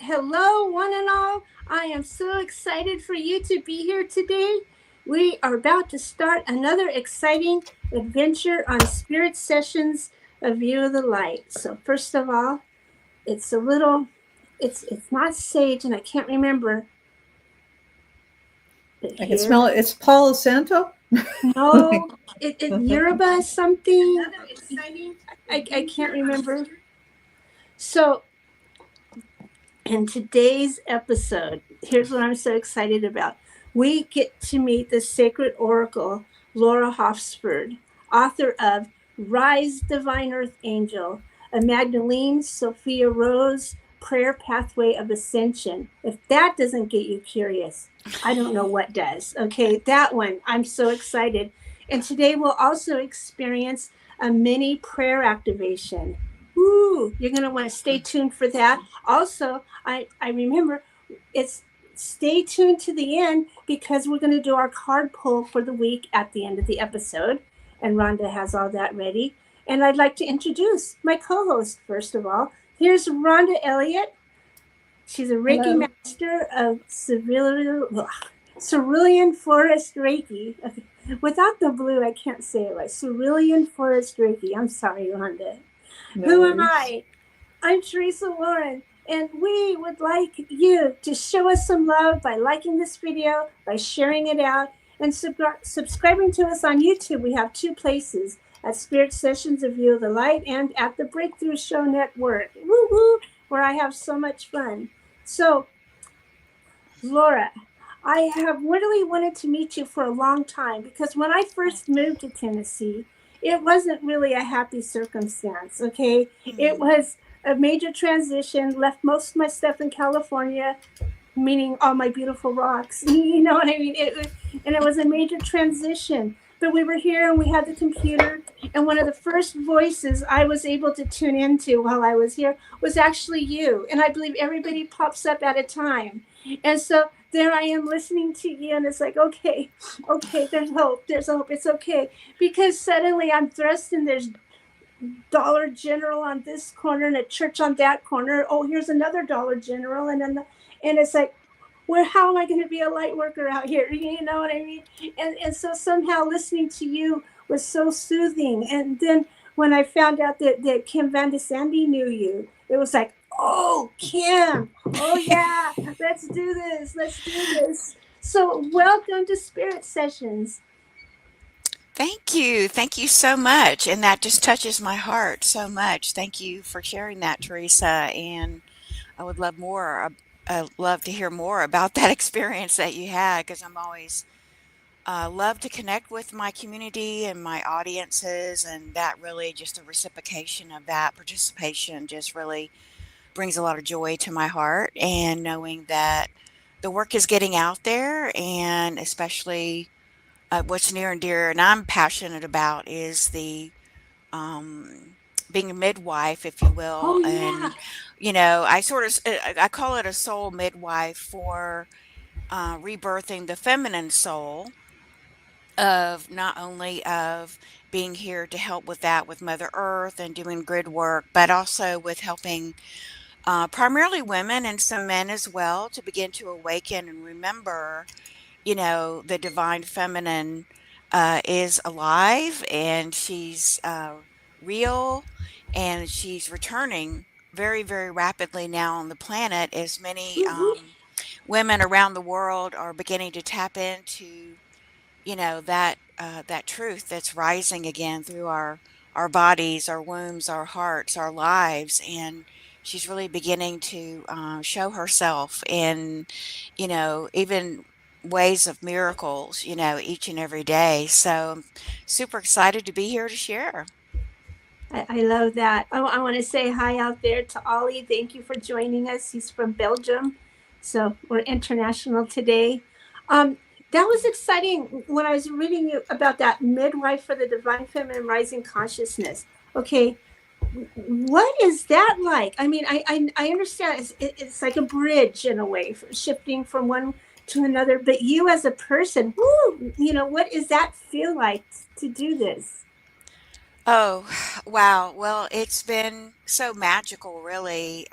Hello, one and all. I am so excited for you to be here today. We are about to start another exciting adventure on Spirit Sessions, A View of the Light. So first of all, it's a little, it's not sage, and I can't remember. But I can here, smell it. It's Palo Santo. no, it Yoruba something. Another exciting. I can't remember. So in today's episode, here's what I'm so excited about. We get to meet the sacred oracle, Laura Hosford, author of Rise, Divine Earth Angel, a Magdalene Sophia Rose prayer pathway of ascension. If that doesn't get you curious, I don't know what does. Okay, that one, I'm so excited. And today we'll also experience a mini prayer activation. Ooh, you're going to want to stay tuned for that. Also, I remember it's stay tuned to the end because we're going to do our card pull for the week at the end of the episode. And Rhonda has all that ready. And I'd like to introduce my co-host first of all. Here's Rhonda Elliott. She's a Reiki Hello. master of Cerulean Forest Reiki. Okay. Without the blue, I can't say it right. Cerulean Forest Reiki. I'm sorry, Rhonda. No Who am worries. I? I'm Teresa Warren, and we would like you to show us some love by liking this video, by sharing it out, and subscribing to us on YouTube. We have two places, at Spirit Sessions, A View of the Light, and at the Breakthrough Show Network, woo-hoo, where I have so much fun. So, Laura, I have really wanted to meet you for a long time because when I first moved to Tennessee, it wasn't really a happy circumstance, okay? It was a major transition, left most of my stuff in California, meaning all my beautiful rocks. You know what I mean? And it was a major transition. But we were here and we had the computer. And one of the first voices I was able to tune into while I was here was actually you. And I believe everybody pops up at a time. And so there I am listening to you. And it's like, okay, there's hope. There's hope. It's okay. Because suddenly I'm thrust in there's Dollar General on this corner and a church on that corner. Oh, here's another Dollar General. And it's like, how am I going to be a light worker out here? You know what I mean? And so somehow listening to you was so soothing. And then when I found out that Kim Van de Sandy knew you, it was like, oh, Kim, oh yeah, let's do this. So welcome to Spirit Sessions. Thank you. Thank you so much. And that just touches my heart so much. Thank you for sharing that, Teresa. And I would love more. I love to hear more about that experience that you had because I'm always love to connect with my community and my audiences. And that really just a reciprocation of that participation just really brings a lot of joy to my heart. And knowing that the work is getting out there and especially what's near and dear and I'm passionate about is the um, being a midwife, if you will. Oh yeah. And, I call it a soul midwife for rebirthing the feminine soul of not only of being here to help with that with Mother Earth and doing grid work, but also with helping primarily women and some men as well to begin to awaken and remember the divine feminine is alive and she's real and she's returning very, very rapidly now on the planet as many Mm-hmm. women around the world are beginning to tap into, that truth that's rising again through our bodies, our wombs, our hearts, our lives. And she's really beginning to show herself in, even ways of miracles, each and every day. So I'm super excited to be here to share. I love that. I want to say hi out there to Ollie. Thank you for joining us. He's from Belgium. So we're international today. Um, that was exciting when I was reading you about that midwife for the divine feminine rising consciousness. Okay, what is that like? I mean, I understand it's like a bridge in a way, for shifting from one to another. But you as a person, whoo, what does that feel like to do this? Oh, wow. Well, it's been so magical, really.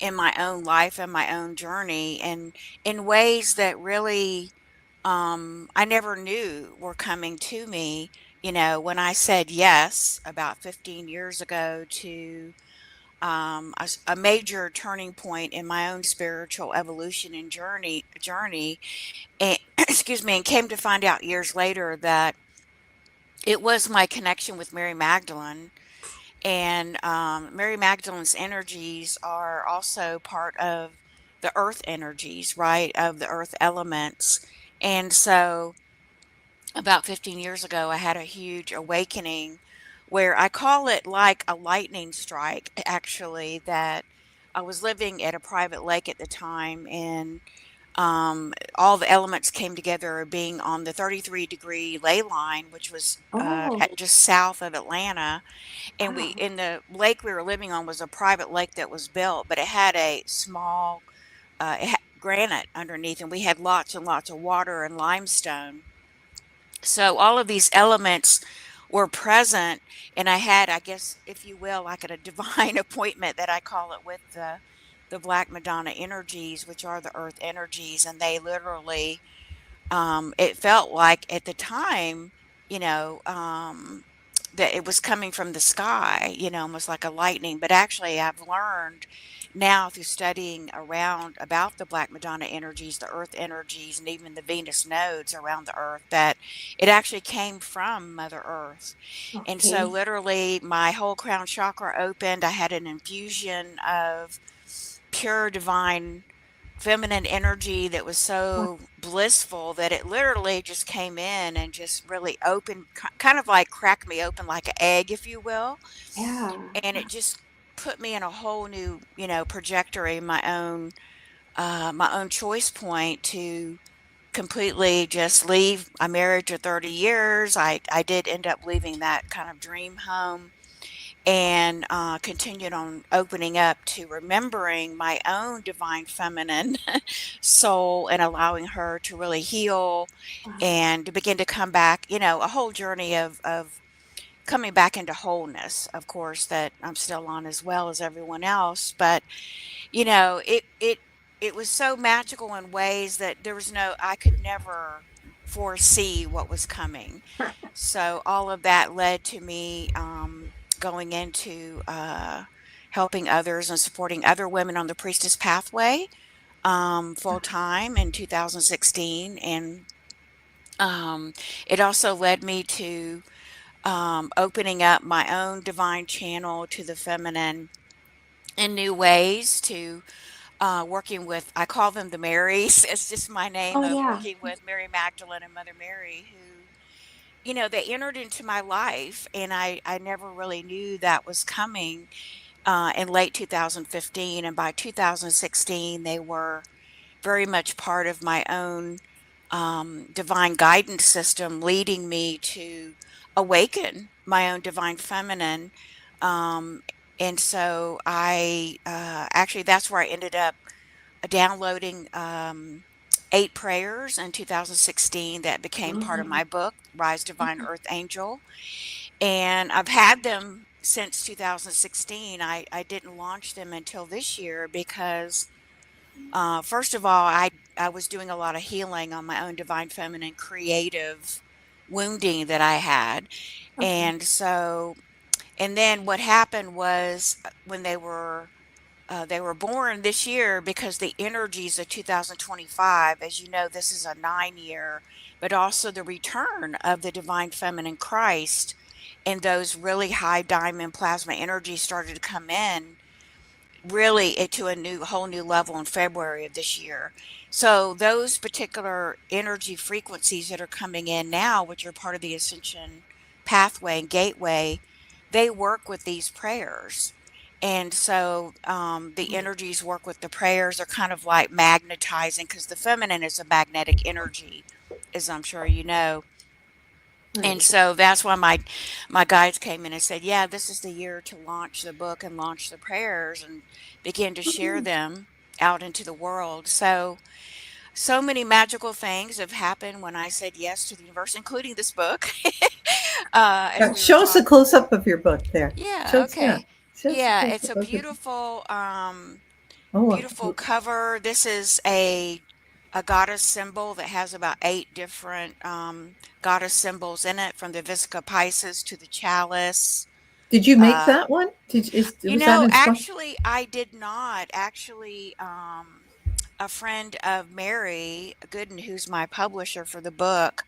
in my own life and my own journey, and in ways that really I never knew were coming to me. You know, when I said yes about 15 years ago to a major turning point in my own spiritual evolution and journey, and excuse me, and came to find out years later that it was my connection with Mary Magdalene. And Mary Magdalene's energies are also part of the earth energies, right? Of the earth elements. And so about 15 years ago, I had a huge awakening where I call it like a lightning strike, actually, that I was living at a private lake at the time, and all the elements came together being on the 33-degree ley line, which was Oh, just south of Atlanta. And we, wow. in the lake we were living on, was a private lake that was built, but it had a small, it had granite underneath, and we had lots and lots of water and limestone. So all of these elements were present, and I had, I guess, if you will, like a divine appointment that I call it with the Black Madonna energies, which are the earth energies, and they literally it felt like at the time, you know, that it was coming from the sky, you know, almost like a lightning. But actually, I've learned now through studying around about the Black Madonna energies, the Earth energies, and even the Venus nodes around the Earth, that it actually came from Mother Earth. And so, Okay. literally, my whole crown chakra opened. I had an infusion of pure divine feminine energy that was Wow. so blissful that it literally just came in and just really opened, kind of like cracked me open like an egg, if you will. Yeah. And it just put me in a whole new, you know, trajectory, my own choice point to completely just leave. I married for 30 years. I did end up leaving that kind of dream home, and continued on opening up to remembering my own divine feminine soul and allowing her to really heal Wow. and to begin to come back, you know, a whole journey of coming back into wholeness, of course, that I'm still on as well as everyone else. But you know, it was so magical in ways that there was no, I could never foresee what was coming. So all of that led to me going into helping others and supporting other women on the Priestess pathway full time in 2016. And um, it also led me to opening up my own divine channel to the feminine in new ways, to working with, I call them the Marys. It's just my name Oh, of yeah. working with Mary Magdalene and Mother Mary, who, you know, they entered into my life, and I never really knew that was coming in late 2015. And by 2016, they were very much part of my own divine guidance system, leading me to awaken my own divine feminine. Um, and so actually, that's where I ended up downloading 8 prayers in 2016 that became part of Oh, my book, Rise Divine Earth Angel. And I've had them since 2016. I didn't launch them until this year because, first of all, I was doing a lot of healing on my own divine feminine creative wounding that I had. okay. And so, and then what happened was when they were born this year, because the energies of 2025, as you know, this is a 9 year, but also the return of the divine feminine Christ, and those really high diamond plasma energies started to come in really to a new whole new level in February of this year. So those particular energy frequencies that are coming in now, which are part of the ascension pathway and gateway, they work with these prayers. And so the energies work with the prayers are kind of like magnetizing, because the feminine is a magnetic energy, as I'm sure you know. And Right. so that's why my guides came in and said, "Yeah, this is the year to launch the book and launch the prayers and begin to share them out into the world." So so many magical things have happened when I said yes to the universe, including this book. As we were Show us a talking. close up of your book there. Yeah, Show us, yeah. okay. Show us a Yeah, close it's up a of it. beautiful Oh, beautiful cover. This is a goddess symbol that has about 8 different goddess symbols in it, from the Vesica Pisces to the chalice. did you make Uh, that one? Was that inspired? Actually, I did not. Actually, a friend of Mary Gooden, who's my publisher for the book,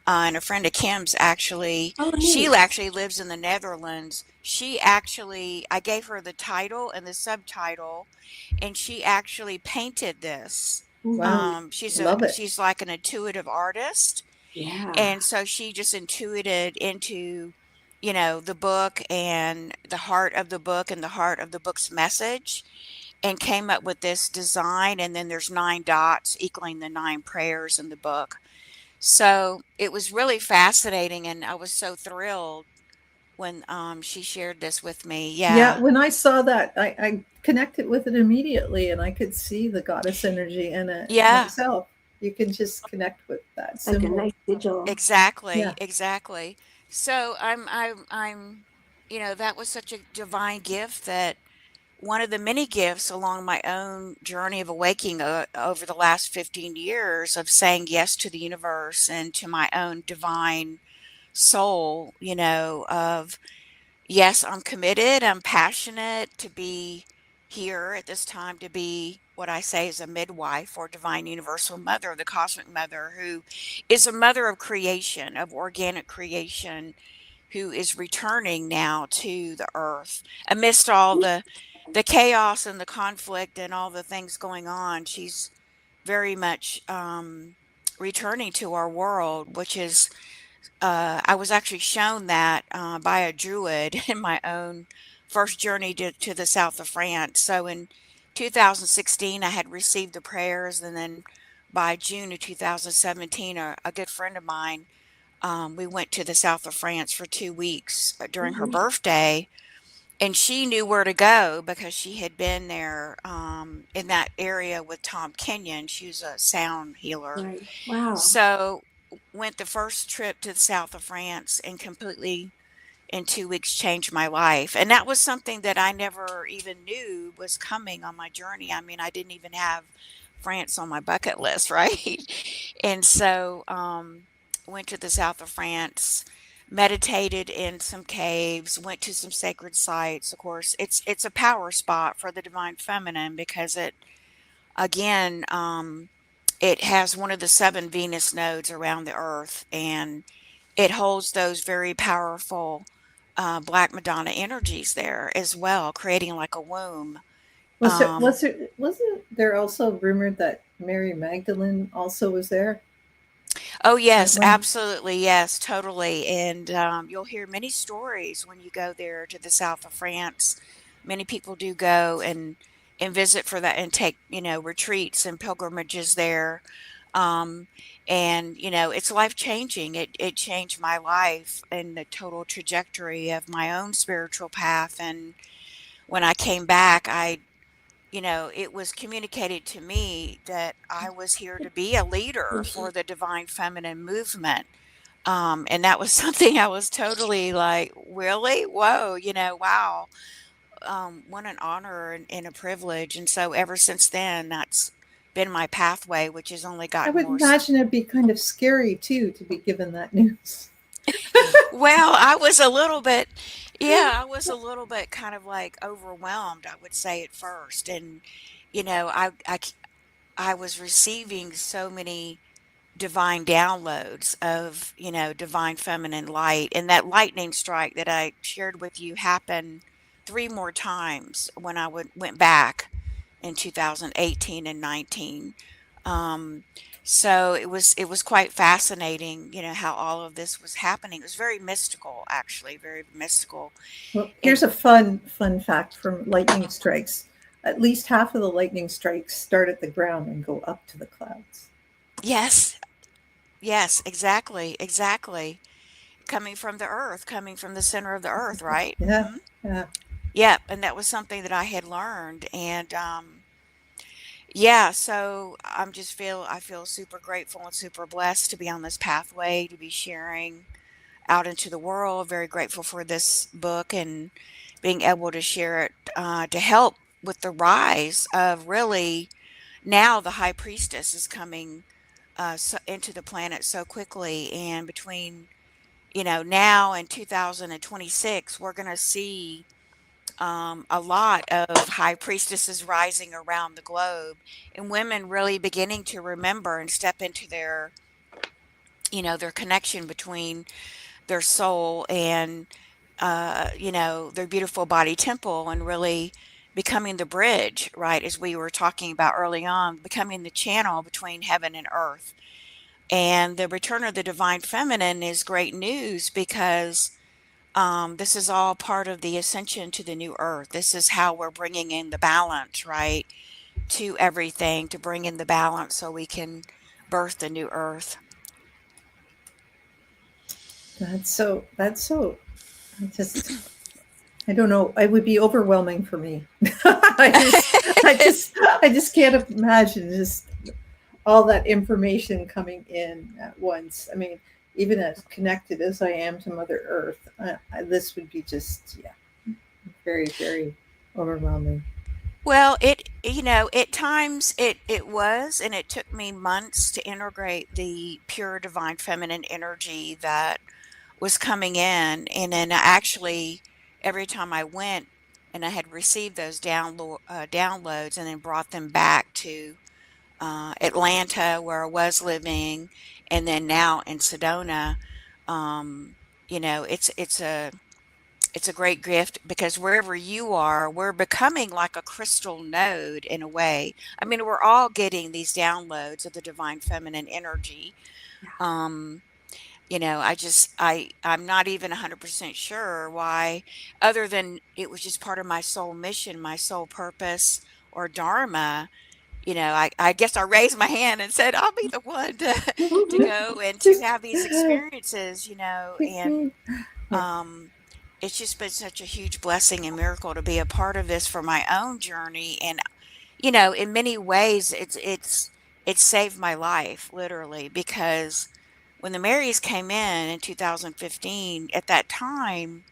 and a friend of Kim's, actually, Oh, she neat. actually lives in the Netherlands. She actually, I gave her the title and the subtitle, and she actually painted this. Wow, Mm-hmm. love it. She's like an intuitive artist, Yeah. and so she just intuited into, the book and the heart of the book and the heart of the book's message, and came up with this design. And then there's 9 dots equaling the 9 prayers in the book. So it was really fascinating, and I was so thrilled when she shared this with me. Yeah, Yeah. when I saw that, I connected with it immediately, and I could see the goddess energy in it Yeah, myself. You can just connect with that Like a symbol. nice sigil. exactly, Yeah. exactly. So I'm that was such a divine gift, that one of the many gifts along my own journey of awakening, over the last 15 years, of saying yes to the universe and to my own divine soul, of yes, I'm committed, I'm passionate to be here at this time, to be what I say is a midwife, or divine universal mother, the cosmic mother, who is a mother of creation, of organic creation, who is returning now to the earth amidst all the chaos and the conflict and all the things going on. She's very much returning to our world, which is, I was actually shown that by a druid in my own first journey to the south of France. So in 2016, I had received the prayers, and then by June of 2017, a good friend of mine, we went to the south of France for 2 weeks during her Mm-hmm. birthday, and she knew where to go because she had been there, in that area with Tom Kenyon. She was a sound healer. Right. Wow. So went the first trip to the south of France, and completely in 2 weeks changed my life. And that was something that I never even knew was coming on my journey. I mean, I didn't even have France on my bucket list, right? And so went to the south of France, meditated in some caves, went to some sacred sites. Of course, it's a power spot for the divine feminine, because it, again, it has one of the 7 Venus nodes around the earth, and it holds those very powerful Black Madonna energies there as well, creating like a womb. Um, Wasn't there also rumored that Mary Magdalene also was there oh, at yes, one? absolutely. Yes, totally. And you'll hear many stories when you go there to the south of France. Many people do go and visit for that, and take, retreats and pilgrimages there. Um, and, it's life changing. It changed my life and the total trajectory of my own spiritual path. And when I came back, it was communicated to me that I was here to be a leader for the divine feminine movement. And that was something I was totally like, really? Whoa, wow. What an honor and a privilege. And so ever since then, that's been my pathway, which has only I gotten would more. imagine it'd be kind of scary too to be given that news. Well, I was a little bit, yeah, I was a little bit kind of like overwhelmed, I would say, at first. And, you know, I, I, c- I was receiving so many divine downloads of, divine feminine light. And that lightning strike that I shared with you happened 3 more times when went back in 2018 and 19. Um, so it was quite fascinating, how all of this was happening. It was very mystical, actually, very mystical. Well, And here's a fun fact from lightning strikes. At least half of the lightning strikes start at the ground and go up to the clouds. yes, yes, exactly, exactly. Coming from the earth, coming from the center of the earth, right? Yeah, yeah. Yep. And that was something that I had learned. And yeah, so I feel super grateful and super blessed to be on this pathway, to be sharing out into the world. Very grateful for this book and being able to share it, to help. with the rise of really now the high priestess is coming into the planet so quickly, and between now and 2026, we're going to see a lot of high priestesses rising around the globe, and women really beginning to remember and step into their connection between their soul and their beautiful body temple, and really becoming the bridge, right, as we were talking about early on, becoming the channel between heaven and earth. And the return of the divine feminine is great news because this is all part of the ascension to the new earth. This is how we're bringing in the balance, right, to everything, to bring in the balance so we can birth the new earth. That's so, I just, I don't know. It would be overwhelming for me. I just can't imagine just all that information coming in at once. I mean, even as connected as I am to Mother Earth, this would be just, yeah, very, very overwhelming. Well, at times it was, and it took me months to integrate the pure divine feminine energy that was coming in. And then actually, every time I went and I had received those downloads and then brought them back to Atlanta, where I was living, and then now in Sedona, um, it's a great gift because wherever you are, we're becoming like a crystal node in a way. I mean, we're all getting these downloads of the divine feminine energy. Um, I'm not even 100% sure why, other than it was just part of my soul mission, my soul purpose or dharma. I guess I raised my hand and said, I'll be the one to go and to have these experiences, and um, it's just been such a huge blessing and miracle to be a part of this for my own journey. And, in many ways, it's saved my life, literally, because when the Marys came in 2015, at that time,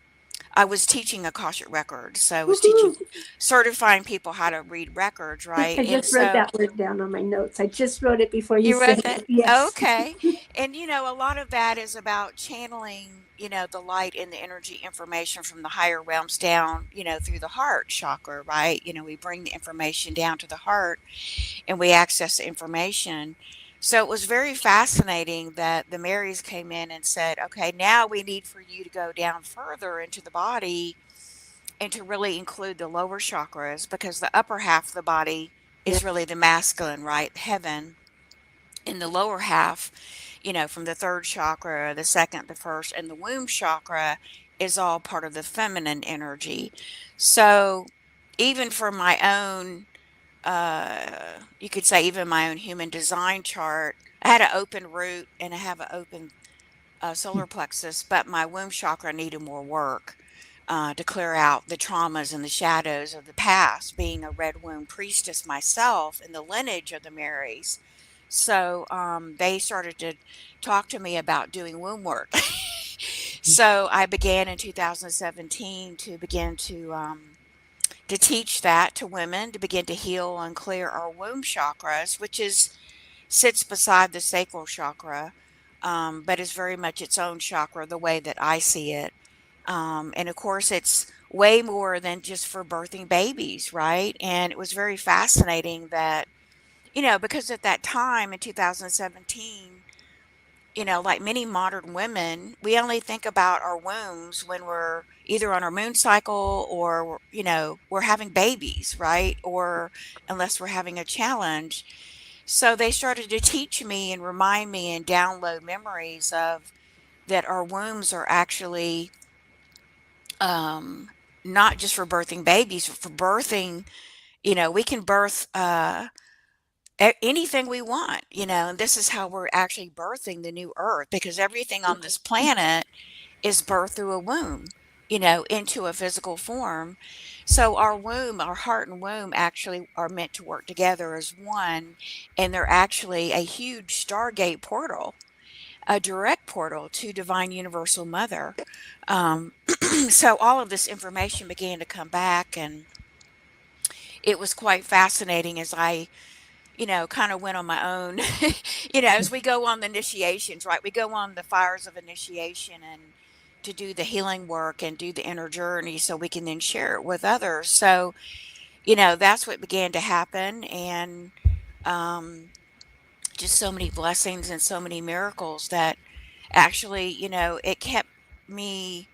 I was teaching Akashic records. So I was teaching, certifying people how to read records, right? I And just wrote so that word down on my notes. I just wrote it before you you wrote said that? it. Yes. Okay. And a lot of that is about channeling, the light and the energy information from the higher realms down, through the heart chakra, right? We bring the information down to the heart and we access the information. So it was very fascinating that the Marys came in and said, okay, now we need for you to go down further into the body and to really include the lower chakras, because the upper half of the body Yeah. is really the masculine, right? Heaven. In the lower half, from the third chakra, the second, the first, and the womb chakra is all part of the feminine energy. So even for my own, you could say even my own human design chart, I had an open root and I have an open solar plexus, but my womb chakra needed more work. To clear out the traumas and the shadows of the past, being a red womb priestess myself in the lineage of the Marys. So they started to talk to me about doing womb work. So I began in 2017 to begin to teach that to women, to begin to heal and clear our womb chakras, which is sits beside the sacral chakra, but is very much its own chakra the way that I see it. And of course, it's way more than just for birthing babies, right? And it was very fascinating that, because at that time in 2017, like many modern women, we only think about our wombs when we're either on our moon cycle or, we're having babies, right? Or unless we're having a challenge. So they started to teach me and remind me and download memories of that our wombs are actually um, not just for birthing babies, but for birthing, we can birth anything we want, and this is how we're actually birthing the new earth, because everything on this planet is birthed through a womb, into a physical form. So our womb, our heart and womb actually are meant to work together as one, and they're actually a huge stargate portal, a direct portal to divine universal mother. Um, so all of this information began to come back, and it was quite fascinating as I, kind of went on my own, as we go on the initiations, right? We go on the fires of initiation and to do the healing work and do the inner journey so we can then share it with others. So, that's what began to happen. And um, just so many blessings and so many miracles that actually, it kept me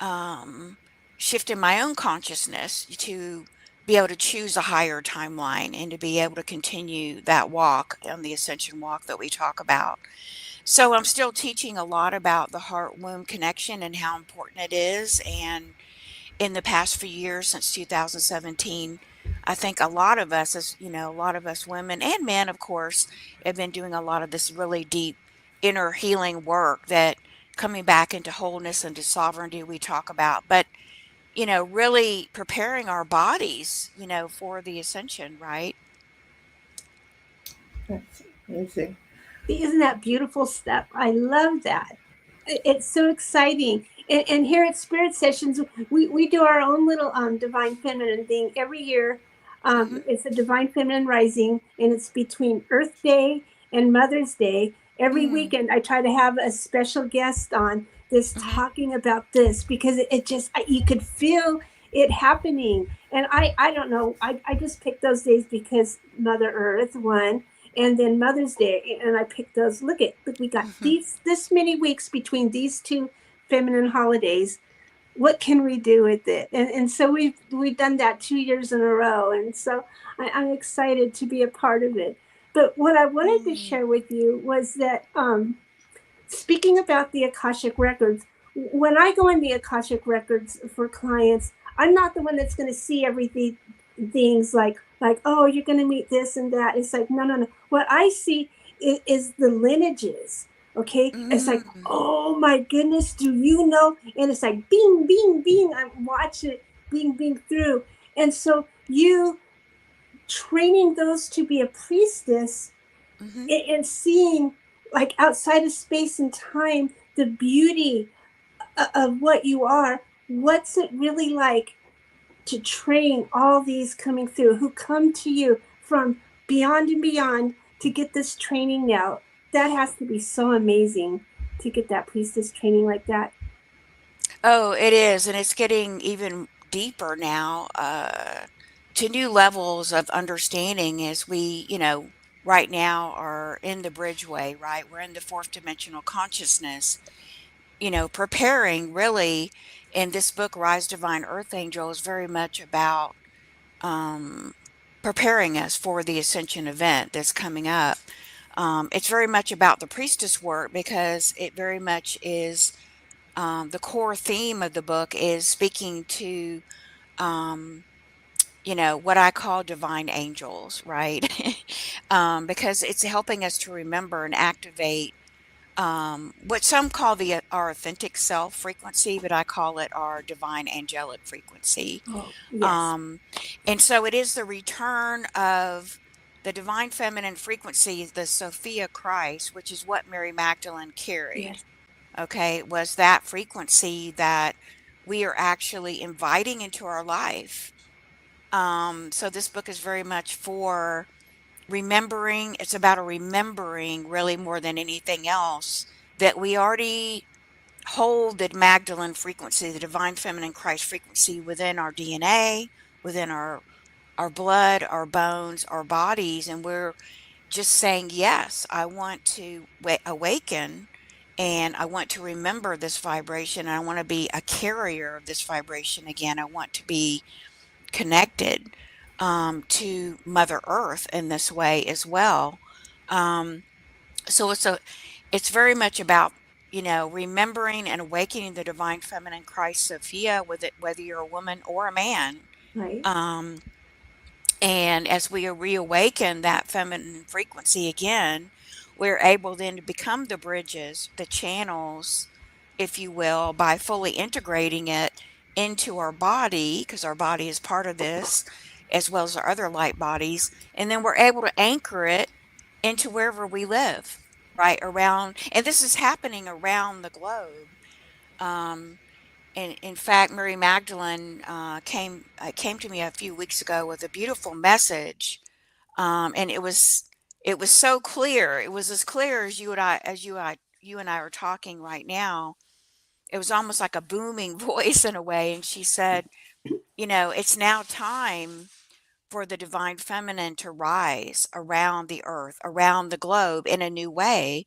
um, shifting my own consciousness to be able to choose a higher timeline and to be able to continue that walk on the ascension walk that we talk about. So I'm still teaching a lot about the heart womb connection and how important it is. And in the past few years, since 2017, I think a lot of us, as a lot of us women and men, of course, have been doing a lot of this really deep inner healing work that coming back into wholeness and to sovereignty we talk about, but really preparing our bodies, for the ascension, right? That's amazing. Isn't that beautiful stuff? I love that. It's so exciting. And here at Spirit Sessions, we do our own little Divine Feminine thing every year. Hmm. It's a Divine Feminine Rising, and it's between Earth Day and Mother's Day. Every Mm. weekend, I try to have a special guest on this Hmm. talking about this because it just, you could feel it happening. And I don't know, I just picked those days because Mother Earth, one, and then Mother's Day, and I picked those. Look, we got Hmm. these this many weeks between these two feminine holidays. What can we do with it? And so we've done that 2 years in a row, and so I'm excited to be a part of it. But what I wanted to Mm. share with you was that speaking about the Akashic records, when I go in the Akashic records for clients, I'm not the one that's going to see everything, things like, oh, you're going to meet this and that. It's like, no. What I see is the lineages. Okay, it's like, Mm. oh my goodness, do you know? And it's like, bing, bing, bing. I'm watching it, bing, bing through. And so you training those to be a priestess Hmm. and seeing, like, outside of space and time, the beauty of what you are. What's it really like to train all these coming through who come to you from beyond and beyond to get this training now? That has to be so amazing to get that priestess training like that. Oh, it is, and it's getting even deeper now, to new levels of understanding as we, right now are in the bridgeway, right? We're in the fourth dimensional consciousness, preparing really. In this book, Rise Divine Earth Angel is very much about um, preparing us for the ascension event that's coming up. It's very much about the priestess work because it very much is the core theme of the book is speaking to, um, what I call divine angels, right? Because it's helping us to remember and activate what some call our authentic self frequency, but I call it our divine angelic frequency. Oh, yes. Um, and so it is the return of the divine feminine frequency, the Sophia Christ, which is what Mary Magdalene carried. Yes. Okay, was that frequency that we are actually inviting into our life. So this book is very much for remembering. It's about a remembering really more than anything else that we already hold the Magdalene frequency, the divine feminine Christ frequency within our DNA, within our blood, our bones, our bodies, and we're just saying, yes, I want to awaken and I want to remember this vibration. And I want to be a carrier of this vibration again. I want to be connected to Mother Earth in this way as well. Um, so it's very much about remembering and awakening the divine feminine Christ Sophia with it, whether you're a woman or a man. Right. Um, and as we reawaken that feminine frequency again, we're able then to become the bridges, the channels, if you will, by fully integrating it into our body, because our body is part of this, as well as our other light bodies. And then we're able to anchor it into wherever we live, right? Around, and this is happening around the globe. Um, And in fact, Mary Magdalene came to me a few weeks ago with a beautiful message, and it was so clear. It was as clear as you and I are talking right now. It was almost like a booming voice in a way. And she said, you know, it's now time for the divine feminine to rise around the earth, around the globe in a new way.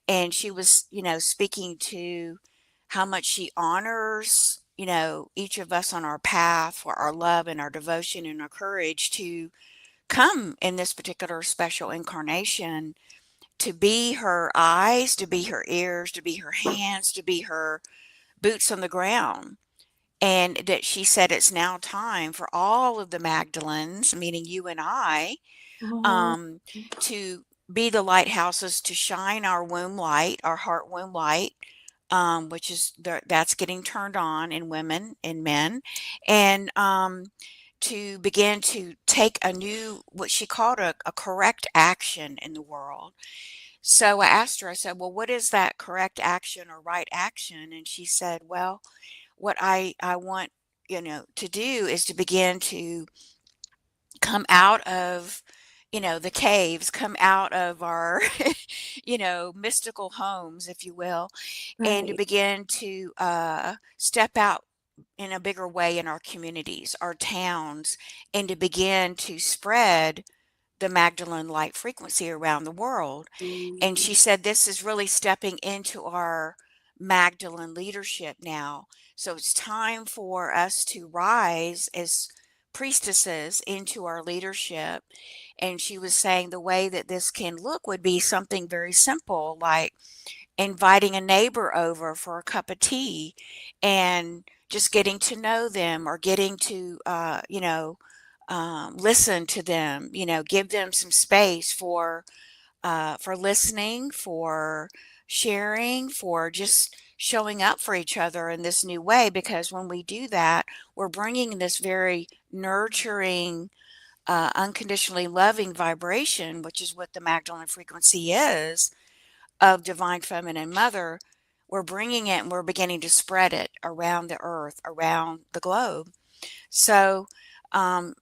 And she was, you know, speaking to how much she honors, you know, each of us on our path for our love and our devotion and our courage to come in this particular special incarnation, to be her eyes, to be her ears, to be her hands, to be her boots on the ground. And that she said it's now time for all of the Magdalens, meaning you and I, Oh, um, to be the lighthouses, to shine our womb light, our heart womb light, which is that's getting turned on in women and men, and to begin to take a new, what she called a correct action in the world. So I asked her, I said, well, what is that correct action or right action? And she said, well, what I want, you know, to do is to begin to come out of, you know, the caves, come out of our, you know, mystical homes, if you will, and to right. begin to step out in a bigger way in our communities, our towns, and to begin to spread the Magdalene light frequency around the world. And Mm. she said, this is really stepping into our Magdalene leadership now. So it's time for us to rise as priestesses into our leadership. And she was saying the way that this can look would be something very simple, like inviting a neighbor over for a cup of tea and just getting to know them, or getting to, listen to them, you know, give them some space for listening, for sharing, for just showing up for each other in this new way. Because when we do that, we're bringing this very nurturing, unconditionally loving vibration, which is what the Magdalene frequency is, of divine feminine mother. We're bringing it and we're beginning to spread it around the earth, around the globe. So, um,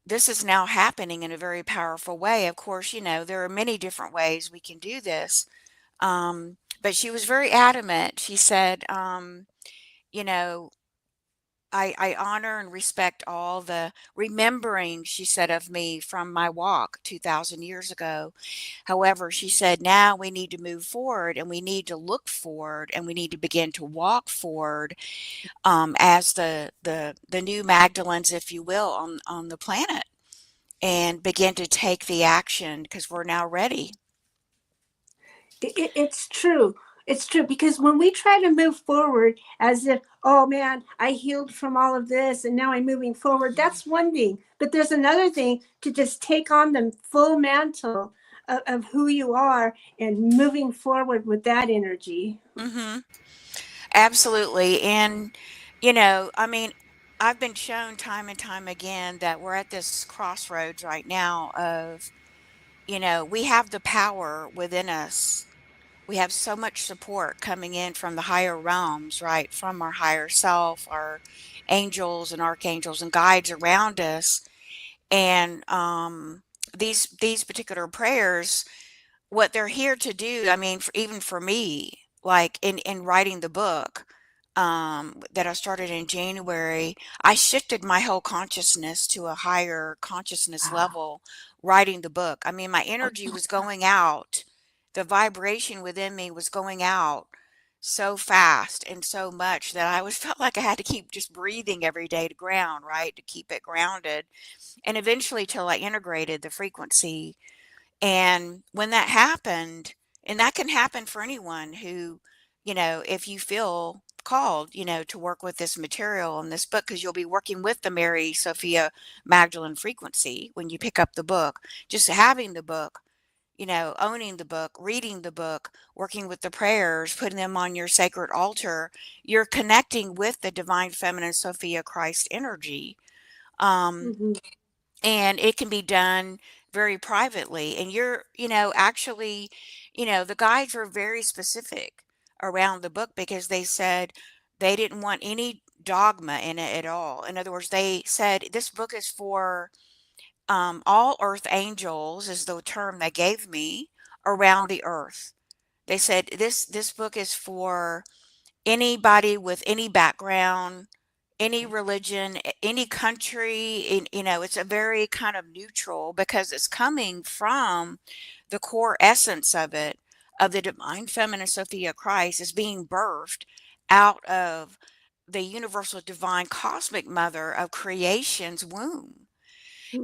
this is now happening in a very powerful way. Of course, you know, there are many different ways we can do this. But she was very adamant. She said, you know, I honor and respect all the remembering, she said, of me from my walk 2,000 years ago. However, she said, now we need to move forward and we need to look forward and we need to begin to walk forward, as the new Magdalens, if you will, on the planet, and begin to take the action because we're now ready. It's true. It's true because when we try to move forward as if, oh man, I healed from all of this and now I'm moving forward, that's one thing. But there's another thing to just take on the full mantle of who you are and moving forward with that energy. Hmm. Absolutely. And, you know, I mean, I've been shown time and time again that we're at this crossroads right now of, you know, we have the power within us. We have so much support coming in from the higher realms, right? From our higher self, our angels and archangels and guides around us. And these particular prayers, what they're here to do, I mean, even for me, like in writing the book, that I started in January, I shifted my whole consciousness to a higher consciousness Ah, level writing the book. I mean, my energy was going out, the vibration within me was going out so fast and so much that I was felt like I had to keep just breathing every day to ground, right? To keep it grounded. And eventually till I integrated the frequency. And when that happened, and that can happen for anyone who, you know, if you feel called, you know, to work with this material in this book, because you'll be working with the Mary Sophia Magdalene frequency when you pick up the book. Just having the book, you know, owning the book, reading the book, working with the prayers, putting them on your sacred altar, you're connecting with the divine feminine Sophia Christ energy. Um, mhm. and it can be done very privately. And you're, you know, actually, you know, the guides were very specific around the book because they said, They didn't want any dogma in it at all. In other words, they said this book is for all earth angels, is the term they gave me, around the earth. They said this book is for anybody with any background, any religion, any country. It's a very kind of neutral, because it's coming from the core essence of it, of the divine feminine Sophia Christ, is being birthed out of the universal divine cosmic mother of creation's womb.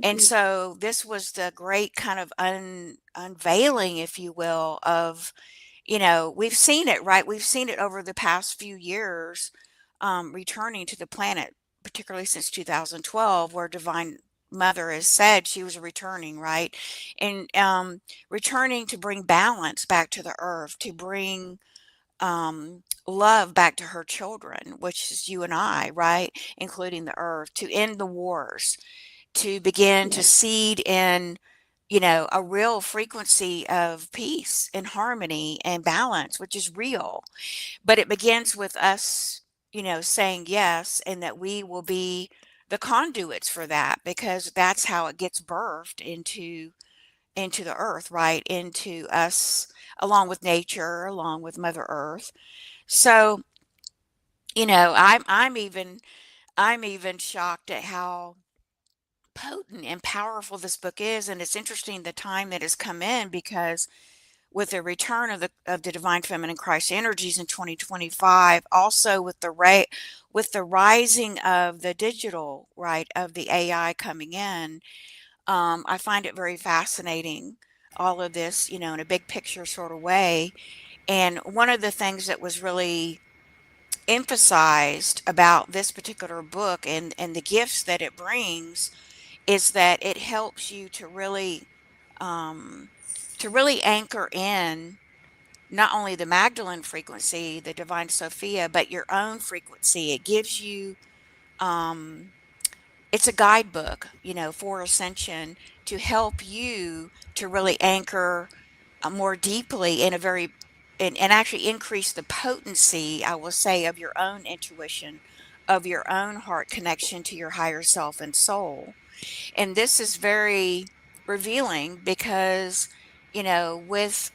And Mhm. so this was the great kind of unveiling, if you will, of, we've seen it, right? We've seen it over the past few years, returning to the planet, particularly since 2012, where Divine Mother has said she was returning, right? And returning to bring balance back to the earth, to bring love back to her children, which is you and I, right? Including the earth, to end the wars, to begin to Yes. seed in, a real frequency of peace and harmony and balance, which is real. But it begins with us, saying yes, and that we will be the conduits for that, because that's how it gets birthed into the earth, right? Into us, along with nature, along with Mother Earth. So, I'm even shocked at how potent and powerful this book is. And it's interesting the time that has come in, because with the return of the divine feminine Christ energies in 2025, also with the rising of the digital, right, of the AI coming in, I find it very fascinating, all of this, in a big picture sort of way. And one of the things that was really emphasized about this particular book, and the gifts that it brings, is that it helps you um, to really anchor in not only the Magdalene frequency, the divine Sophia, but your own frequency. It gives you, um, it's a guidebook, for Ascension, to help you to really anchor more deeply in a very, and actually increase the potency, I will say, of your own intuition, of your own heart connection to your higher self and soul. And this is very revealing, because, with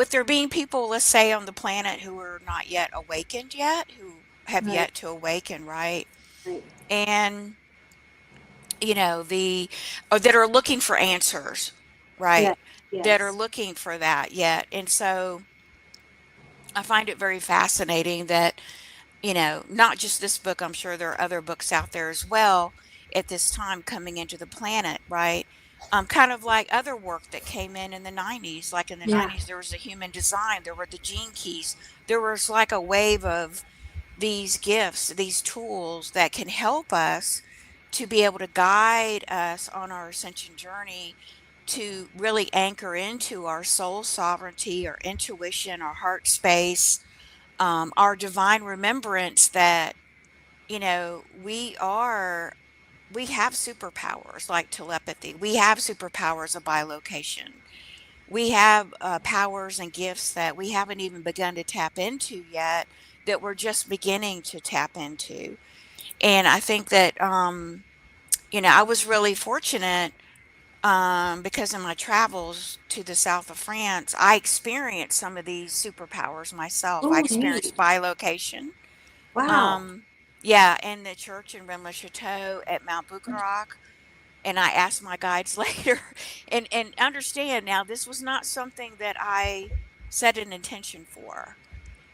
there being people, let's say, on the planet who are not yet awakened yet, who have Right. yet to awaken, right? Right. And, the or that are looking for answers, right? Yes. That are Yes. looking for that yet. And so I find it very fascinating that, not just this book, I'm sure there are other books out there as well at this time coming into the planet, right? Kind of like other work that came in the 90s. Like in the Yeah. 90s, there was a human design, there were the gene keys, there was like a wave of these gifts, these tools that can help us to be able to guide us on our ascension journey, to really anchor into our soul sovereignty, our intuition, our heart space, our divine remembrance, that, we have superpowers like telepathy. We have superpowers of bilocation. We have powers and gifts that we haven't even begun to tap into yet, that we're just beginning to tap into. And I think that, I was really fortunate, because in my travels to the south of France, I experienced some of these superpowers myself. I Oh, neat. experienced bilocation. Wow. Um, yeah, in the church in Rennes le Chateau at Mount Bucarac. And I asked my guides later, and understand now, this was not something that I set an intention for.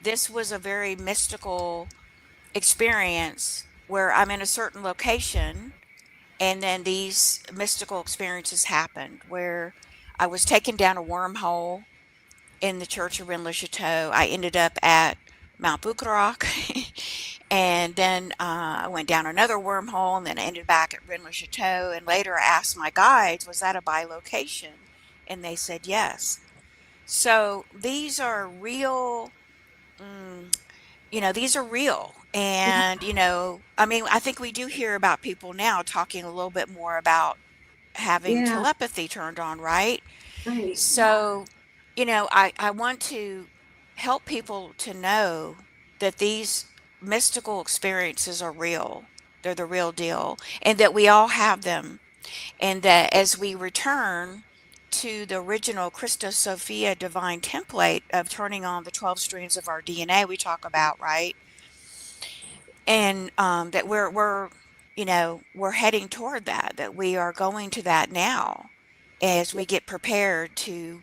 This was a very mystical experience where I'm in a certain location, and then these mystical experiences happened, where I was taken down a wormhole in the church of Rennes le Chateau. I ended up at Mount Bucarac, and then I went down another wormhole, and then I ended back at Rennes le Chateau. And later I asked my guides, was that a bilocation? And they said yes. So these are real, mm, these are real. And, I mean, I think we do hear about people now talking a little bit more about having Yeah. telepathy turned on, right? Right. So, I want to help people to know that these mystical experiences are real. They're the real deal, and that we all have them. And that as we return to the original Krystal Sophia divine template of turning on the 12 strands of our DNA we talk about, right? And that we're we're heading toward that, that we are going to that now as we get prepared to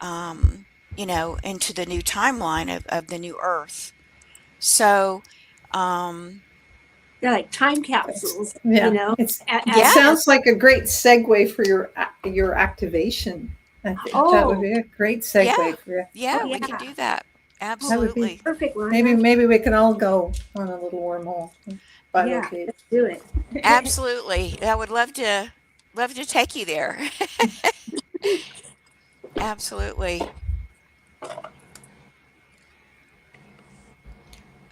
um, into the new timeline of the new earth. So They're like time capsules, Yeah, it as sounds yes, like a great segue for your activation. I think that would oh, be a great yeah, segue for you. yeah, oh we can yeah, do that. That would be Absolutely. perfect, maybe Lorna. maybe we can all go on a little wormhole, Yeah, bilocate. let's do it. Absolutely. I would love to take you there. Absolutely.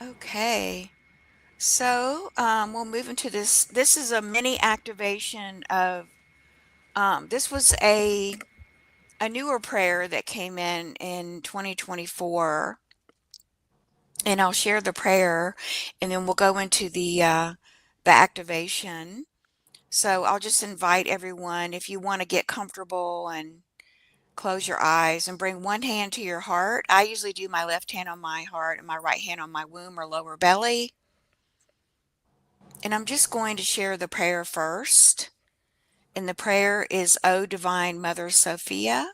Okay. So we'll move into this. This is a mini activation of this was a newer prayer that came in 2024, and I'll share the prayer, and then we'll go into the activation. So I'll just invite everyone, if you want to get comfortable and close your eyes and bring one hand to your heart. I usually do my left hand on my heart and my right hand on my womb or lower belly. And I'm just going to share the prayer first. And the prayer is, O Divine Mother Sophia,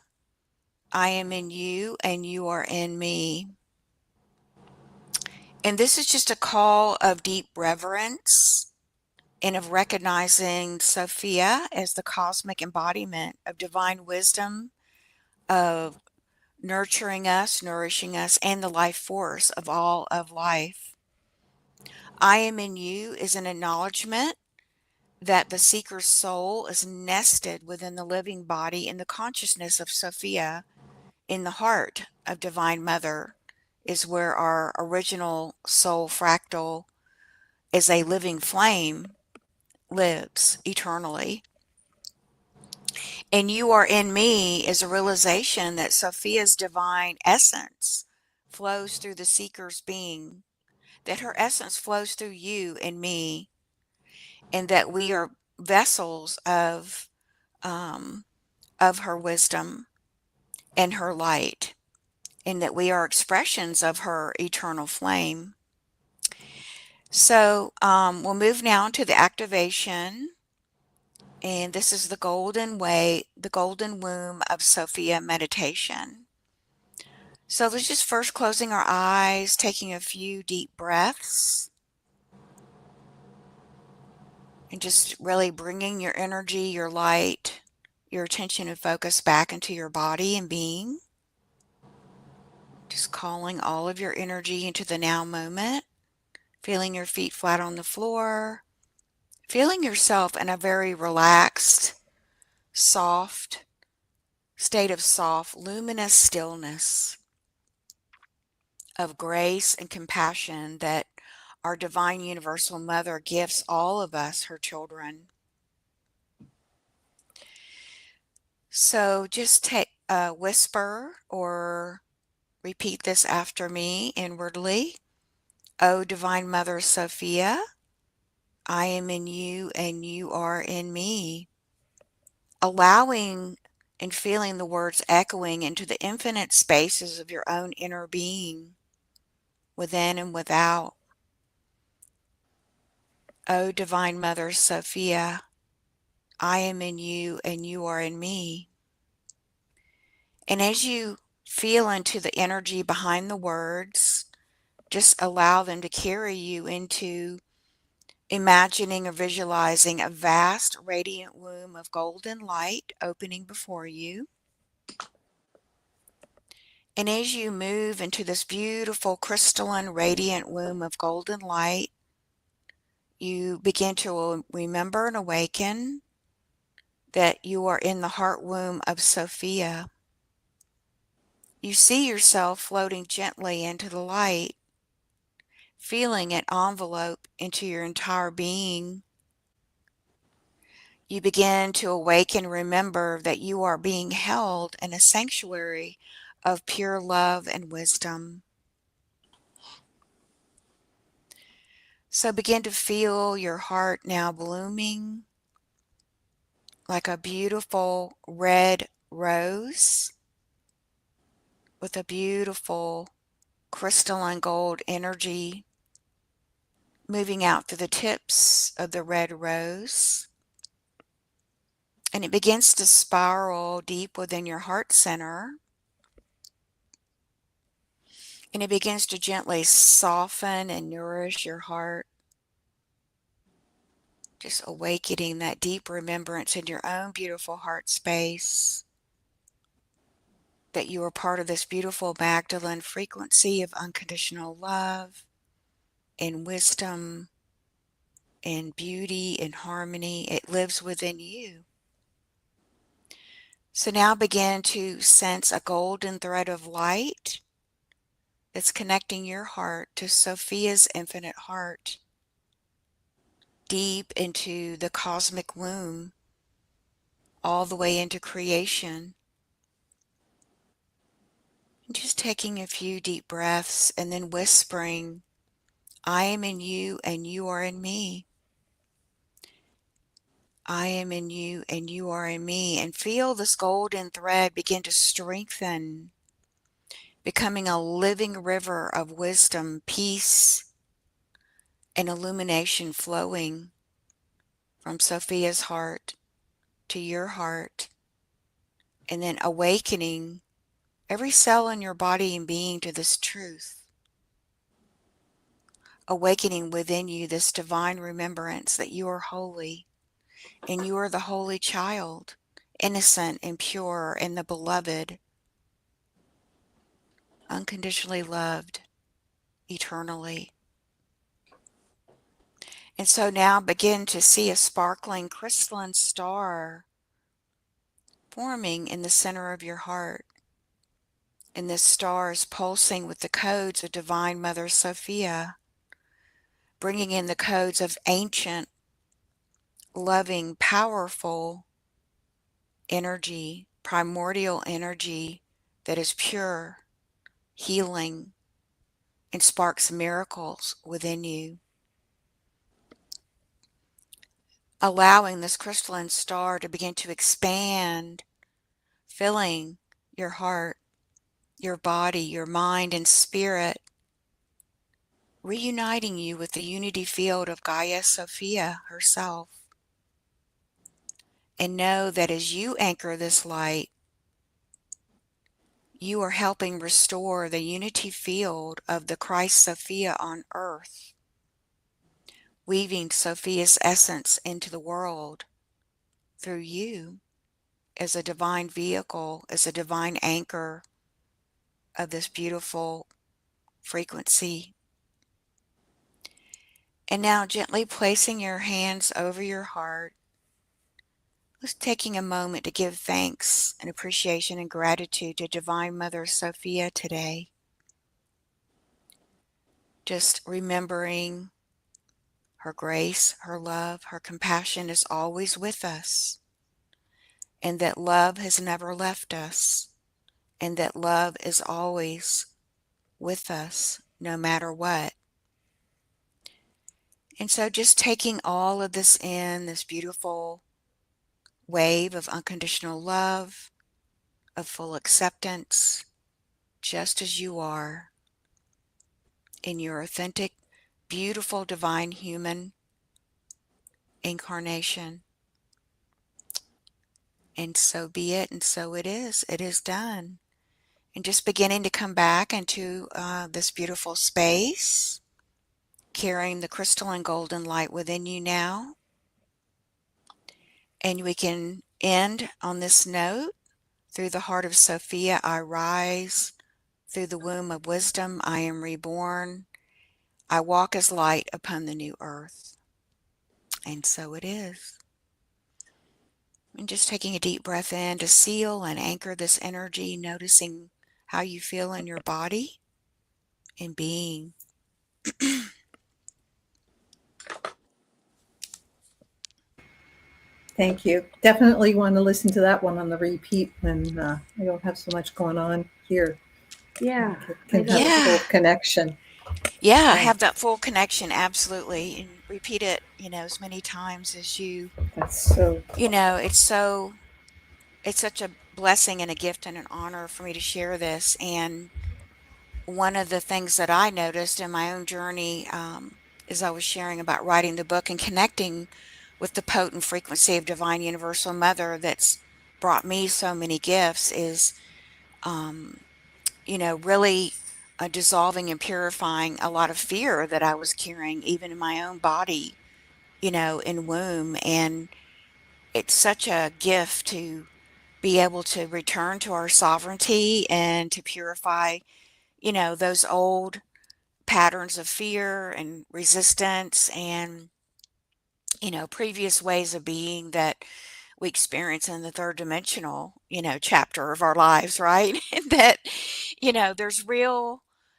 I am in you and you are in me. And this is just a call of deep reverence and of recognizing Sophia as the cosmic embodiment of divine wisdom, of nurturing us, nourishing us, and the life force of all of life. I am in you is an acknowledgement that the seeker's soul is nested within the living body in the consciousness of Sophia, in the heart of Divine Mother, is where our original soul fractal as a living flame lives eternally. And you are in me is a realization that Sophia's divine essence flows through the seeker's being, that her essence flows through you and me, and that we are vessels um, of her wisdom and her light, and that we are expressions of her eternal flame. So we'll move now to the activation. And this is the golden way, the golden womb of Sophia meditation. So let's just first closing our eyes, taking a few deep breaths, and just really bringing your energy, your light, your attention and focus back into your body and being. Just calling all of your energy into the now moment, feeling your feet flat on the floor, feeling yourself in a very relaxed, soft state of soft, luminous stillness, of grace and compassion that our divine universal mother gives all of us, her children. So just take whisper or repeat this after me inwardly. O Divine Mother Sophia, I am in you and you are in me. Allowing and feeling the words echoing into the infinite spaces of your own inner being, within and without. O Divine Mother Sophia, I am in you and you are in me. And as you feel into the energy behind the words, just allow them to carry you into imagining or visualizing a vast radiant womb of golden light opening before you. And as you move into this beautiful crystalline radiant womb of golden light, you begin to remember and awaken that you are in the heart womb of Sophia. You see yourself floating gently into the light, feeling it envelope into your entire being. You begin to awaken, remember that you are being held in a sanctuary of pure love and wisdom. So begin to feel your heart now blooming like a beautiful red rose with a beautiful crystalline gold energy moving out through the tips of the red rose. And it begins to spiral deep within your heart center. And it begins to gently soften and nourish your heart. Just awakening that deep remembrance in your own beautiful heart space. That you are part of this beautiful Magdalene frequency of unconditional love and wisdom and beauty and harmony. It lives within you. So now begin to sense a golden thread of light that's connecting your heart to Sophia's infinite heart, deep into the cosmic womb, all the way into creation. And just taking a few deep breaths and then whispering, I am in you and you are in me. I am in you and you are in me. And feel this golden thread begin to strengthen, becoming a living river of wisdom, peace, and illumination flowing from Sophia's heart to your heart, and then awakening every cell in your body and being to this truth. Awakening within you this divine remembrance that you are holy and you are the holy child, innocent and pure and the beloved, unconditionally loved eternally. And so now begin to see a sparkling crystalline star forming in the center of your heart. And this star is pulsing with the codes of Divine Mother Sophia, bringing in the codes of ancient, loving, powerful energy, primordial energy that is pure, healing, and sparks miracles within you. Allowing this crystalline star to begin to expand, filling your heart, your body, your mind, and spirit, reuniting you with the unity field of Gaia Sophia herself. And know that as you anchor this light, you are helping restore the unity field of the Christ Sophia on earth, weaving Sophia's essence into the world through you as a divine vehicle, as a divine anchor of this beautiful frequency. And now gently placing your hands over your heart, just taking a moment to give thanks and appreciation and gratitude to Divine Mother Sophia today. Just remembering her grace, her love, her compassion is always with us, and that love has never left us, and that love is always with us, no matter what. And so just taking all of this in, this beautiful wave of unconditional love, of full acceptance, just as you are, in your authentic, beautiful, divine human incarnation. And so be it, and so it is. It is done. And just beginning to come back into this beautiful space, carrying the crystalline golden light within you now. And we can end on this note. Through the heart of Sophia, I rise. Through the womb of wisdom, I am reborn. I walk as light upon the new earth. And so it is. And just taking a deep breath in to seal and anchor this energy, noticing how you feel in your body and being. Thank you. Definitely want to listen to that one on the repeat when I don't have so much going on here. Yeah. Can have a full connection. Yeah, Yeah, have that full connection, absolutely, and repeat it, as many times as you, that's so. it's such a blessing and a gift and an honor for me to share this. And one of the things that I noticed in my own journey, as I was sharing about writing the book and connecting with the potent frequency of Divine Universal Mother that's brought me so many gifts, is, um, really dissolving and purifying a lot of fear that I was carrying, even in my own body, in womb. And it's such a gift to be able to return to our sovereignty and to purify, those old patterns of fear and resistance and, previous ways of being that we experience in the third dimensional, chapter of our lives, right? And that, there's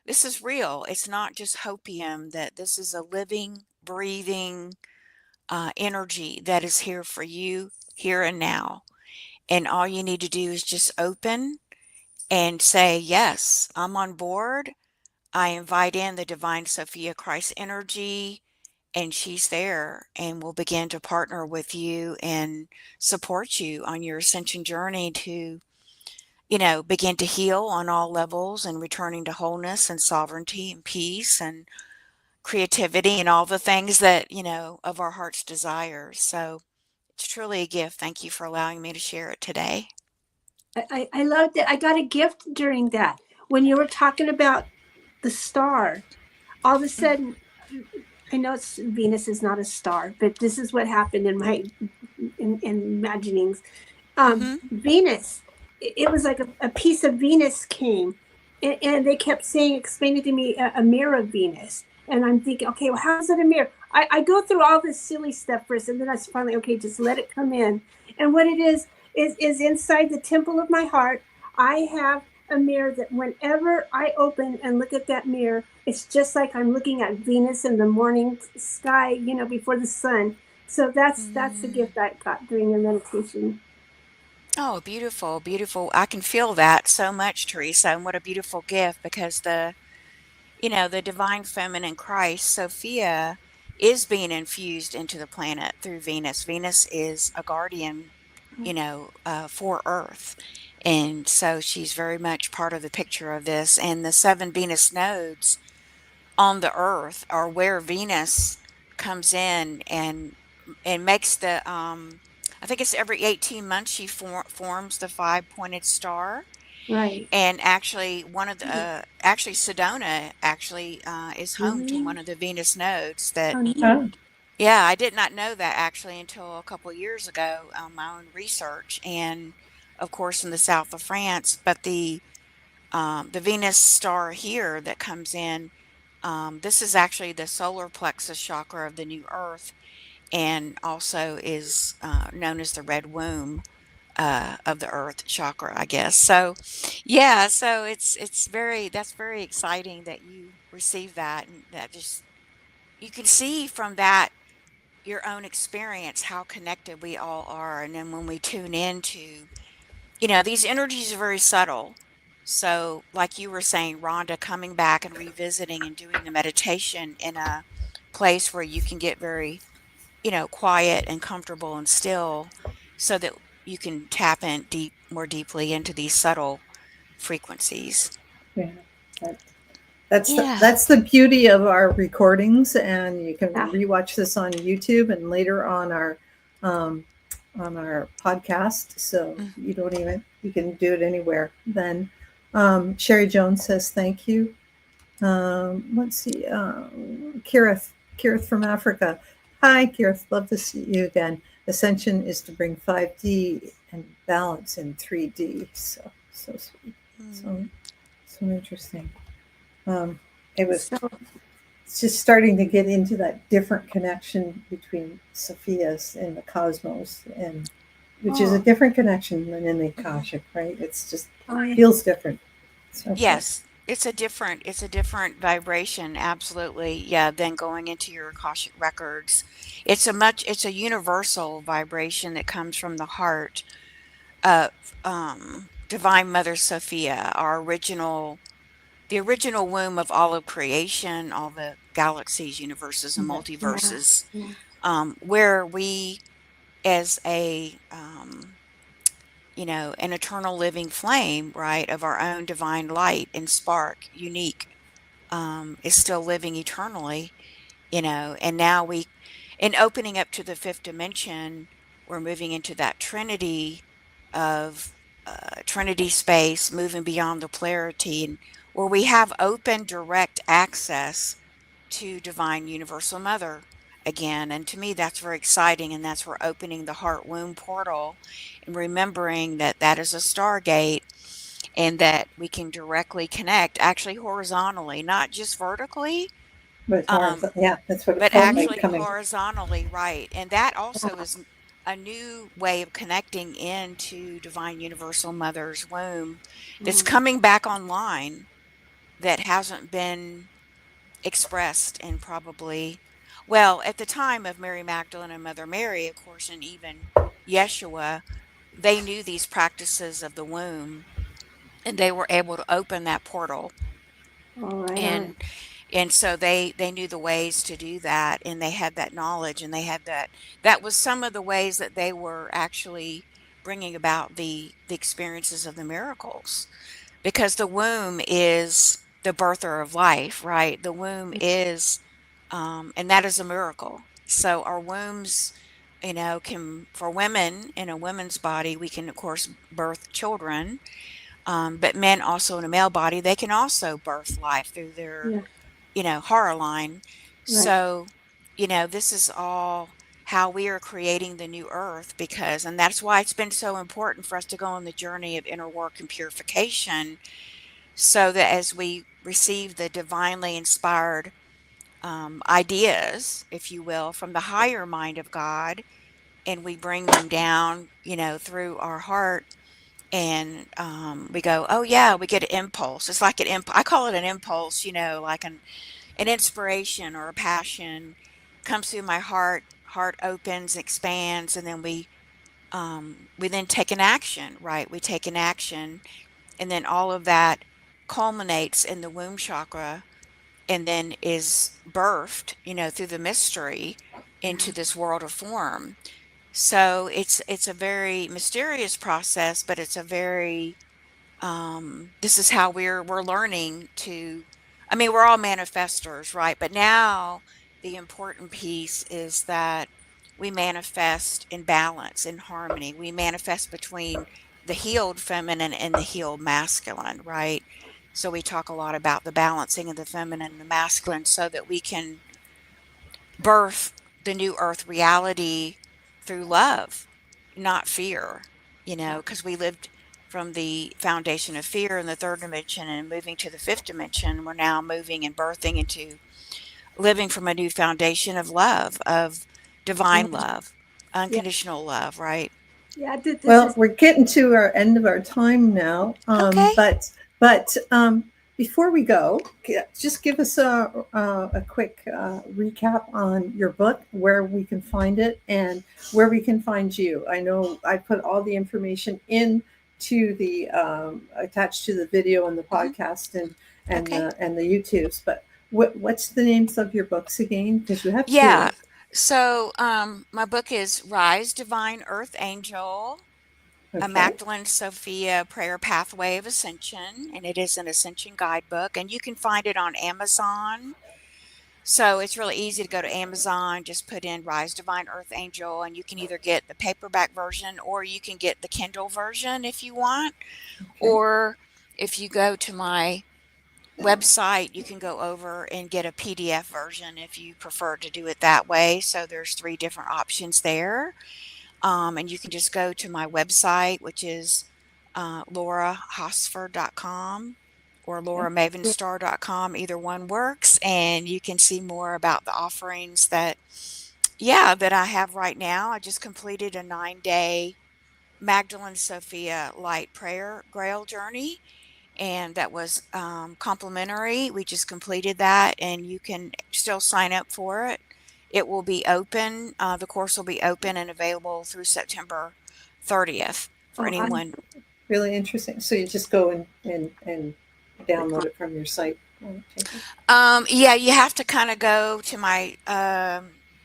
this is real. It's not just hopium, that this is a living, breathing energy that is here for you, here and now. And all you need to do is just open and say, yes, I'm on board. I invite in the divine Sophia Christ energy, and she's there and will begin to partner with you and support you on your ascension journey to, begin to heal on all levels and returning to wholeness and sovereignty and peace and creativity and all the things that, of our heart's desires. So it's truly a gift. Thank you for allowing me to share it today. I loved it. I got a gift during that. When you were talking about the star, all of a sudden, I know Venus is not a star, but this is what happened in my in imaginings. Mm-hmm. Venus, it was like a piece of Venus came, and they kept saying, explaining to me a mirror of Venus. And I'm thinking, okay, well, how is it a mirror? I go through all this silly stuff first, and then I finally, okay, just let it come in. And what it is inside the temple of my heart. I have a mirror that whenever I open and look at that mirror, it's just like I'm looking at Venus in the morning sky, before the sun. So that's the gift I got during the meditation. Oh, beautiful, beautiful. I can feel that so much, Teresa, and what a beautiful gift, because the divine feminine Christ, Sophia, is being infused into the planet through Venus. Venus is a guardian, for Earth. And so she's very much part of the picture of this. And the seven Venus nodes on the Earth are where Venus comes in and makes I think it's every 18 months she forms the five-pointed star. Right. And actually, one of the actually Sedona actually is home to Mm-hmm. one of the Venus nodes. That, Oh, neat. Oh, yeah, I did not know that actually until a couple of years ago on my own research, and of course in the south of France. But the Venus star here that comes in, this is actually the solar plexus chakra of the new Earth, and also is known as the red womb of the earth chakra, I guess. So, yeah, so it's very that's very exciting that you receive that, and that just you can see from that your own experience how connected we all are. And then when we tune into, these energies are very subtle. So, like you were saying, Rhonda, coming back and revisiting and doing the meditation in a place where you can get very, quiet and comfortable and still, so that you can tap in more deeply into these subtle frequencies. yeah. That, that's the Yeah. that's the beauty of our recordings, and you can Yeah. rewatch this on YouTube and later um, on our podcast. So Mm. you can do it anywhere. Then Sherry Jones says thank you. Let's see, Kirith from Africa. Hi, Kirith. Love to see you again. Ascension is to bring 5D and balance in 3D. So sweet. So Mm. so interesting. Um, it was So it's just starting to get into that different connection between Sophia's and the cosmos, and which is a oh, different connection than in the Mhm. Akashic, right? It's just oh yeah. feels different. So cool. Yes, it's a different vibration, absolutely. Yeah, than going into your Akashic records. It's a universal vibration that comes from the heart of Divine Mother Sophia, our original the original womb of all of creation, all the galaxies, universes, and multiverses, where we, as a an eternal living flame, right, of our own divine light and spark, unique, is still living eternally, and now in opening up to the fifth dimension, we're moving into that trinity of trinity space, moving beyond the polarity, and where we have open, direct access to divine universal mother again. And to me, that's very exciting. And that's where opening the heart womb portal and remembering that that is a stargate and that we can directly connect, actually horizontally, not just vertically, But yeah, that's what it but felt like actually coming. horizontally, right. And that also is a new way of connecting into divine universal mother's womb that's coming back online, that hasn't been expressed in probably, well, at the time of Mary Magdalene and Mother Mary, of course, and even Yeshua, they knew these practices of the womb, and they were able to open that portal. and and so they knew the ways to do that, and they had that knowledge, and they had that was some of the ways that they were actually bringing about the experiences of the miracles, because the womb is the birther of life, right? The womb is, and that is a miracle. So our wombs, can, for women in a woman's body, we can of course birth children, but men also in a male body, they can also birth life through their, horror line. So, this is all how we are creating the new earth, because, and that's why it's been so important for us to go on the journey of inner work and purification, so that as we receive the divinely inspired ideas, if you will, from the higher mind of God, and we bring them down, through our heart, and we go, oh yeah, we get an impulse. It's like I call it an impulse, like an inspiration or a passion comes through my heart. Heart opens, expands, and then we then take an action, right? We take an action, and then all of that culminates in the womb chakra, and then is birthed, through the mystery into this world of form. So it's a very mysterious process, but it's a very, this is how we're learning to, I mean, we're all manifestors, right? But now the important piece is that we manifest in balance, in harmony. We manifest between the healed feminine and the healed masculine, right? So we talk a lot about the balancing of the feminine and the masculine, so that we can birth the new earth reality through love, not fear, because we lived from the foundation of fear in the third dimension, and moving to the fifth dimension, we're now moving and birthing into living from a new foundation of love, of divine love, unconditional love, right? This Well, is we're getting to our end of our time now, Okay. but before we go, just give us a quick recap on your book, where we can find it, and where we can find you. I know I put all the information in to the attached to the video and the podcast Okay. and the YouTubes. But what's the names of your books again? Because you have Yeah. two. So, my book is Rise Divine Earth Angel, a Okay. Magdalene Sophia Prayer Pathway of Ascension, and it is an Ascension guidebook, and you can find it on Amazon. So it's really easy to go to Amazon, just put in Rise Divine Earth Angel, and you can either get the paperback version, or you can get the Kindle version if you want. Okay. Or if you go to my website, you can go over and get a PDF version if you prefer to do it that way. So there's 3 different options there. And you can just go to my website, which is laurahosford.com or lauramavenstar.com. Either one works, and you can see more about the offerings that, yeah, that I have right now. I just completed a 9-day Magdalene Sophia Light Prayer Grail Journey, and that was complimentary. We just completed that, and you can still sign up for it. It will be open. The course will be open and available through September 30th for anyone. Really interesting. So you just go and download it from your site. Yeah, you have to kind of go to my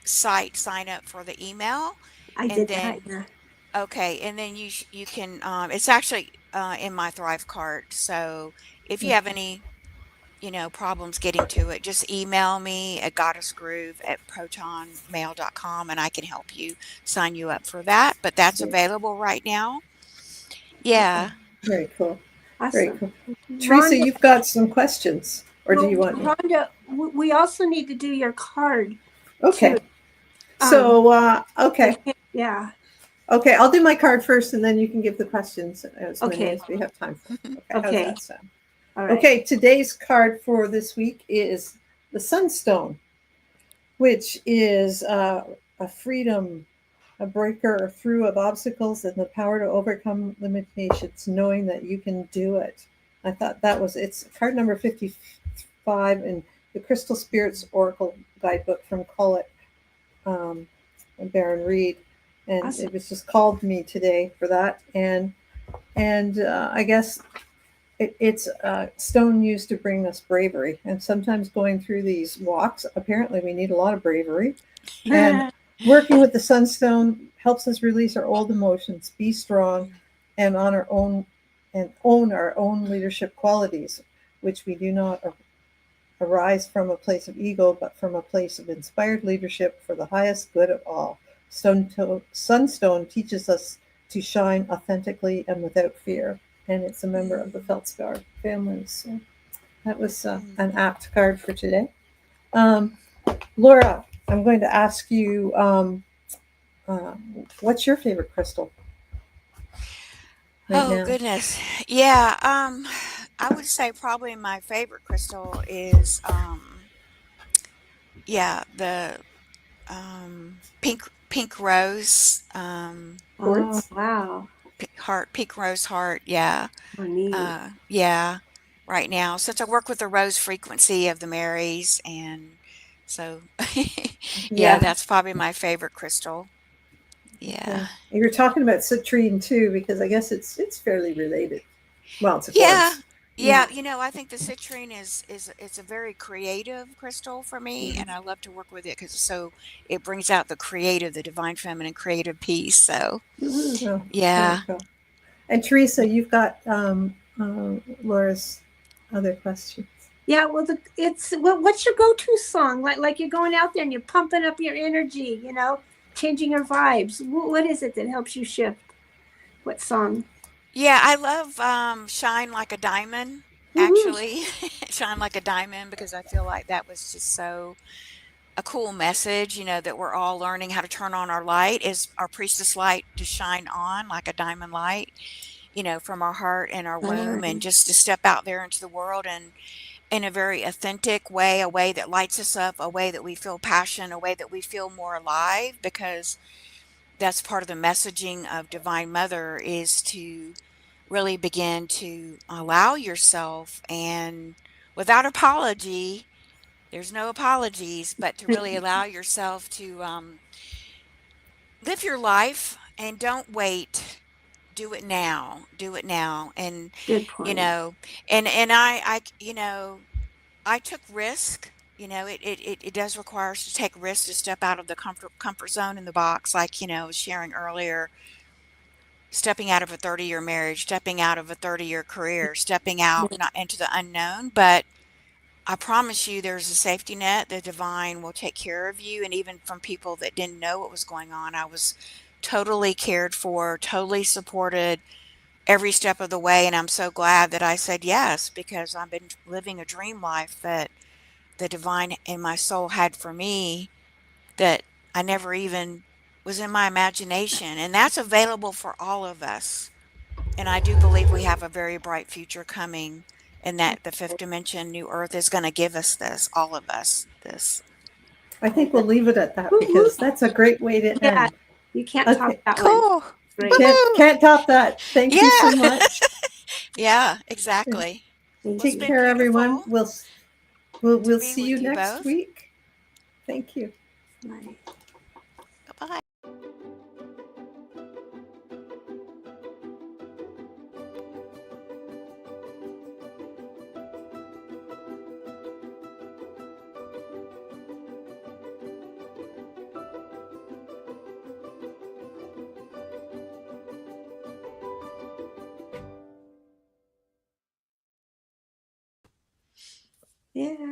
site, sign up for the email, I and did that. then Yeah. okay, and then you can it's actually in my Thrive cart. So if you have Okay. any problems getting to it, just email me at goddessgroove@protonmail.com and I can help you sign you up for that. But that's Yeah. available right now. Okay. Yeah. Very cool. Very Awesome. cool. Teresa, Rhonda, you've got some questions, or do well, you want me? Rhonda, we also need to do your card too. Okay. So, for okay. him. Yeah. Okay, I'll do my card first, and then you can give the questions as many Okay. as we have time for. Okay, how's Okay. that sound? All right. Okay, today's card for this week is the Sunstone, which is a freedom, a breaker through of obstacles, and the power to overcome limitations, knowing that you can do it. I thought that was, it's card number 55 in the Crystal Spirits Oracle Guidebook from Collett and Baron Reed. And Awesome. it was just called me today for that. And I guess it's a stone used to bring us bravery. And sometimes going through these walks, apparently we need a lot of bravery. And working with the Sunstone helps us release our old emotions, be strong, and on our own and own our own leadership qualities, which we do not arise from a place of ego, but from a place of inspired leadership for the highest good of all. Sunstone teaches us to shine authentically and without fear, and it's a member of the Feldspar family. So that was an apt card for today. Laura, I'm going to ask you, what's your favorite crystal right Oh now? goodness. Yeah, I would say probably my favorite crystal is yeah, the pink rose Oh, Quartz? wow. pink rose heart. Yeah. Oh, neat. Yeah, right now, since I work with the rose frequency of the Marys, and so yeah, Yeah. that's probably my favorite crystal. Yeah. Okay. You were talking about citrine too, because I guess it's fairly related. Well, it's a Yeah. quartz. Yeah, Yeah. I think the citrine is it's a very creative crystal for me, and I love to work with it because it brings out the creative, the divine feminine creative piece. So, Mhm. Oh, very yeah. cool. And Teresa, you've got Laura's other questions. Yeah. Well, what's your go-to song? Like you're going out there and you're pumping up your energy, changing your vibes. What is it that helps you shift? What song? Yeah, I love Shine Like a Diamond, Woohoo. actually. Shine Like a Diamond because I feel like that was just so a cool message, that we're all learning how to turn on our light is our priestess light to shine on like a diamond light, from our heart and our womb and just to step out there into the world and in a very authentic way, a way that lights us up, a way that we feel passion, a way that we feel more alive because that's part of the messaging of Divine Mother is to really begin to allow yourself and without apology, there's no apologies, but to really allow yourself to live your life and don't wait. Do it now. Do it now. And Good you point. know, and I took risk. It does require us to take risks to step out of the comfort zone in the box, like sharing earlier, stepping out of a 30-year marriage, stepping out of a 30-year career, stepping out not into the unknown, but I promise you there's a safety net. The divine will take care of you. And even from people that didn't know what was going on, I was totally cared for, totally supported every step of the way. And I'm so glad that I said yes, because I've been living a dream life that the divine in my soul had for me that I never even was in my imagination. And that's available for all of us. And I do believe we have a very bright future coming and that the fifth dimension, New Earth, is going to give us this, all of us, this. I think we'll leave it at that Woo-hoo. because that's a great way to Yeah. end. You can't top Okay. that one. Cool. Great. Woohoo. Can't top that. Thank you so Yeah. much. Yeah, exactly. Thank Well, it's Take been care, everyone. beautiful to We'll be see you with you next both. week. Thank you. you. Bye-bye. Yeah.